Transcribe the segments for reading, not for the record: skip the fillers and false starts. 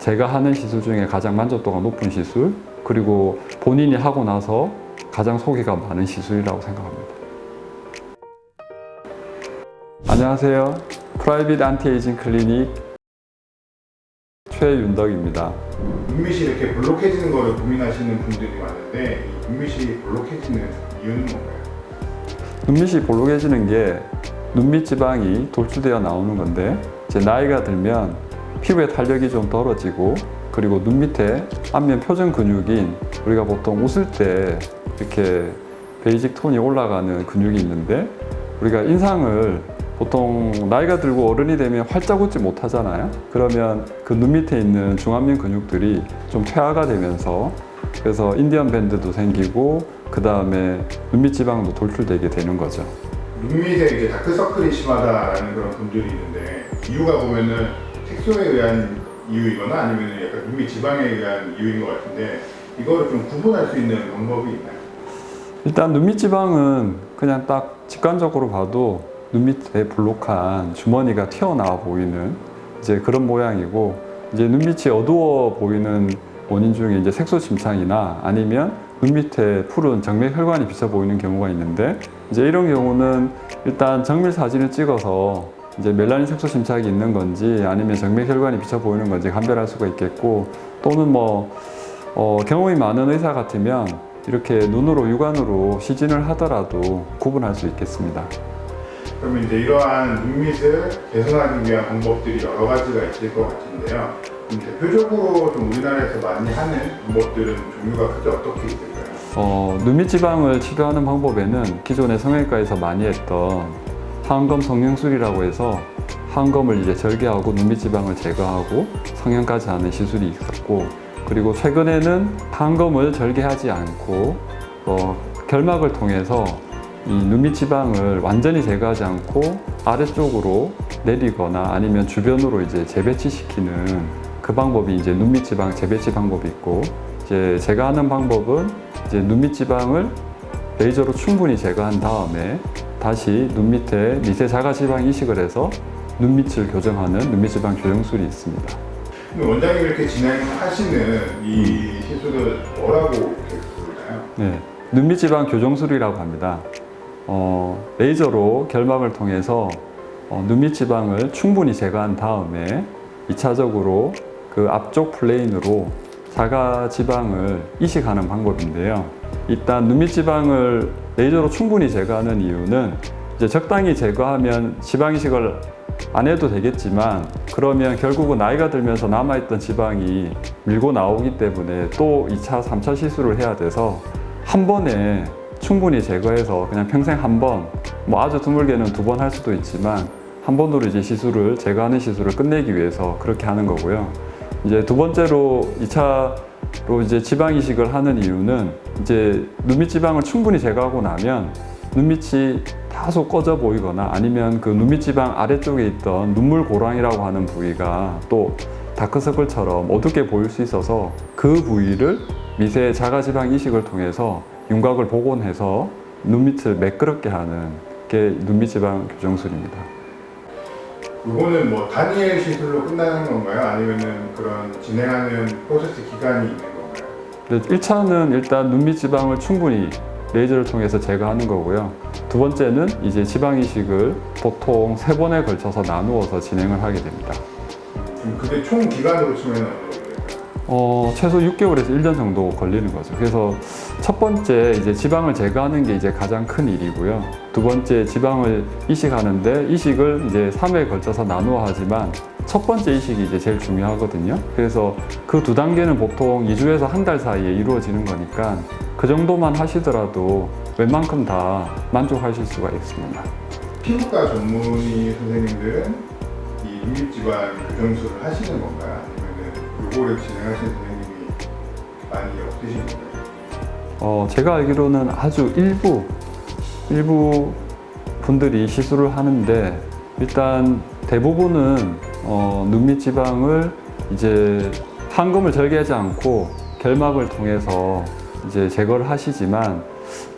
제가 하는 시술 중에 가장 만족도가 높은 시술, 그리고 본인이 하고 나서 가장 소개가 많은 시술이라고 생각합니다. 안녕하세요. 프라이빗 안티에이징 클리닉 최윤덕입니다. 눈밑이 이렇게 볼록해지는 거를 고민하시는 분들이 많은데 이 눈밑이 볼록해지는 이유는 뭔가요? 눈밑이 볼록해지는 게 눈밑 지방이 돌출되어 나오는 건데, 이제 나이가 들면 피부의 탄력이 좀 떨어지고, 그리고 눈 밑에 안면 표정 근육인 우리가 보통 웃을 때 이렇게 베이직 톤이 올라가는 근육이 있는데, 우리가 인상을 보통 나이가 들고 어른이 되면 활짝 웃지 못하잖아요. 그러면 그 눈 밑에 있는 중안면 근육들이 좀 퇴화가 되면서, 그래서 인디언 밴드도 생기고 그 다음에 눈밑 지방도 돌출되게 되는 거죠. 눈밑에 이제 다크서클이 심하다라는 그런 분들이 있는데 이유가 보면은 색소에 의한 이유이거나 아니면 약간 눈밑 지방에 의한 이유인 것 같은데 이거를 좀 구분할 수 있는 방법이 있나요? 일단 눈밑 지방은 그냥 딱 직관적으로 봐도 눈 밑에 볼록한 주머니가 튀어나와 보이는 이제 그런 모양이고, 이제 눈밑이 어두워 보이는 원인 중에 이제 색소 침착이나 아니면 눈 밑에 푸른 정맥 혈관이 비쳐 보이는 경우가 있는데, 이제 이런 경우는 일단 정밀 사진을 찍어서 이제 멜라닌 색소 침착이 있는 건지 아니면 정맥 혈관이 비쳐 보이는 건지 감별할 수가 있겠고, 또는 경험이 많은 의사 같으면 이렇게 눈으로 육안으로 시진을 하더라도 구분할 수 있겠습니다. 그러면 이제 이러한 눈밑을 개선하기 위한 방법들이 여러 가지가 있을 것 같은데요. 대표적으로 좀 우리나라에서 많이 하는 방법들은 종류가 크게 어떻게 있을까요? 눈밑 지방을 치료하는 방법에는 기존에 성형외과에서 많이 했던 하안검 성형술이라고 해서 하안검을 이제 절개하고 눈밑 지방을 제거하고 성형까지 하는 시술이 있었고, 그리고 최근에는 하안검을 절개하지 않고 결막을 통해서 이 눈밑 지방을 완전히 제거하지 않고 아래쪽으로 내리거나 아니면 주변으로 이제 재배치시키는 그 방법이 이제 눈밑 지방 재배치 방법이 있고, 이제 제가 하는 방법은 이제 눈밑 지방을 레이저로 충분히 제거한 다음에 다시 눈 밑에 미세 자가 지방 이식을 해서 눈밑을 교정하는 눈밑 지방 교정술이 있습니다. 원장님이 이렇게 진행하시는 이 시술을 뭐라고 부르나요? 네, 눈밑 지방 교정술이라고 합니다. 레이저로 결막을 통해서 눈밑 지방을 충분히 제거한 다음에 2차적으로 그 앞쪽 플레인으로 자가 지방을 이식하는 방법인데요. 일단 눈밑 지방을 레이저로 충분히 제거하는 이유는 이제 적당히 제거하면 지방 이식을 안 해도 되겠지만, 그러면 결국은 나이가 들면서 남아있던 지방이 밀고 나오기 때문에 또 2차, 3차 시술을 해야 돼서 한 번에 충분히 제거해서 그냥 평생 한 번, 아주 드물게는 2번 할 수도 있지만 한 번으로 이제 시술을 제거하는 시술을 끝내기 위해서 그렇게 하는 거고요. 이제 두 번째로 2차로 이제 지방 이식을 하는 이유는 이제 눈밑 지방을 충분히 제거하고 나면 눈밑이 다소 꺼져 보이거나 아니면 그 눈밑 지방 아래쪽에 있던 눈물 고랑이라고 하는 부위가 또 다크서클처럼 어둡게 보일 수 있어서 그 부위를 미세 자가 지방 이식을 통해서 윤곽을 복원해서 눈밑을 매끄럽게 하는 게 눈밑 지방 교정술입니다. 이거는 뭐 단일 시술로 끝나는 건가요? 아니면은 그런 진행하는 프로세스 기간이 있는 건가요? 1차는 일단 눈밑 지방을 충분히 레이저를 통해서 제거하는 거고요. 두 번째는 이제 지방 이식을 보통 3번에 걸쳐서 나누어서 진행을 하게 됩니다. 그게 총 기간으로 치면 어느 정도 될까요? 최소 6개월에서 1년 정도 걸리는 거죠. 그래서 첫 번째 이제 지방을 제거하는 게 이제 가장 큰 일이고요. 두 번째 지방을 이식하는데 이식을 이제 3회에 걸쳐서 나누어 하지만 첫 번째 이식이 이제 제일 중요하거든요. 그래서 그 2단계는 보통 2주에서 한 달 사이에 이루어지는 거니까 그 정도만 하시더라도 웬만큼 다 만족하실 수가 있습니다. 피부과 전문의 선생님들은 이 눈밑 지방 교정술을 하시는 건가요? 아니면은 요거를 진행하시는 선생님이 많이 없으신 건가요? 제가 알기로는 아주 일부 분들이 시술을 하는데, 일단 대부분은 눈밑 지방을 이제 하안검을 절개하지 않고 결막을 통해서 이제 제거를 하시지만,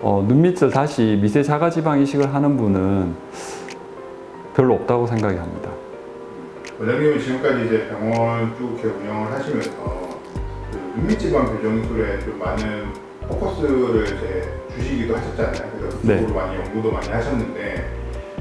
눈밑을 다시 미세 자가 지방 이식을 하는 분은 별로 없다고 생각이 합니다. 원장님은 지금까지 이제 병원 쭉 이렇게 운영을 하시면서 그 눈밑지방 교정술에 좀 많은 포커스를 이제 주시기도 하셨잖아요. 그래서 네. 그쪽으로 많이 연구도 많이 하셨는데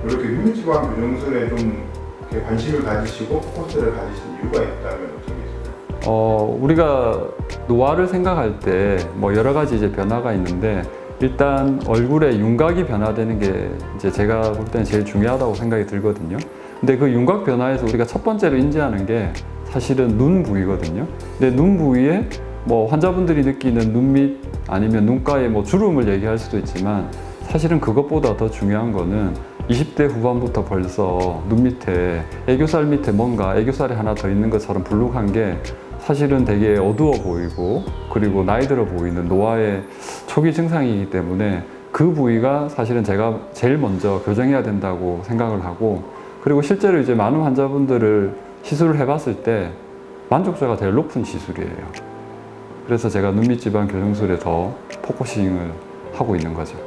이렇게 눈밑지방 교정술에 좀 이렇게 관심을 가지시고 포커스를 가지신 이유가 있다면 어떤 게 있을까요? 우리가 노화를 생각할 때 뭐 여러 가지 이제 변화가 있는데 일단 얼굴의 윤곽이 변화되는 게 이제 제가 볼 때는 제일 중요하다고 생각이 들거든요. 근데 그 윤곽 변화에서 우리가 첫 번째로 인지하는 게 사실은 눈 부위거든요. 근데 눈 부위에 뭐 환자분들이 느끼는 눈밑 아니면 눈가에 뭐 주름을 얘기할 수도 있지만 사실은 그것보다 더 중요한 거는 20대 후반부터 벌써 눈 밑에 애교살 밑에 뭔가 애교살이 하나 더 있는 것처럼 불룩한 게 사실은 되게 어두워 보이고 그리고 나이 들어 보이는 노화의 초기 증상이기 때문에 그 부위가 사실은 제가 제일 먼저 교정해야 된다고 생각을 하고 그리고 실제로 이제 많은 환자분들을 시술을 해봤을 때 만족도가 제일 높은 시술이에요. 그래서 제가 눈밑 지방 교정술에 더 포커싱을 하고 있는 거죠.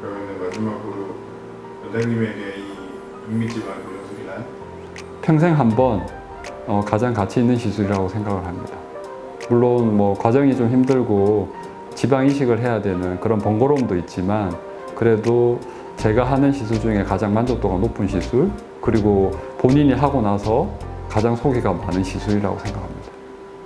그러면 마지막으로 원장님에게 이 눈밑지방 교정술이란? 평생 한번 가장 가치 있는 시술이라고 생각을 합니다. 물론 뭐 과정이 좀 힘들고 지방 이식을 해야 되는 그런 번거로움도 있지만 그래도 제가 하는 시술 중에 가장 만족도가 높은 시술 그리고 본인이 하고 나서 가장 소개가 많은 시술이라고 생각합니다.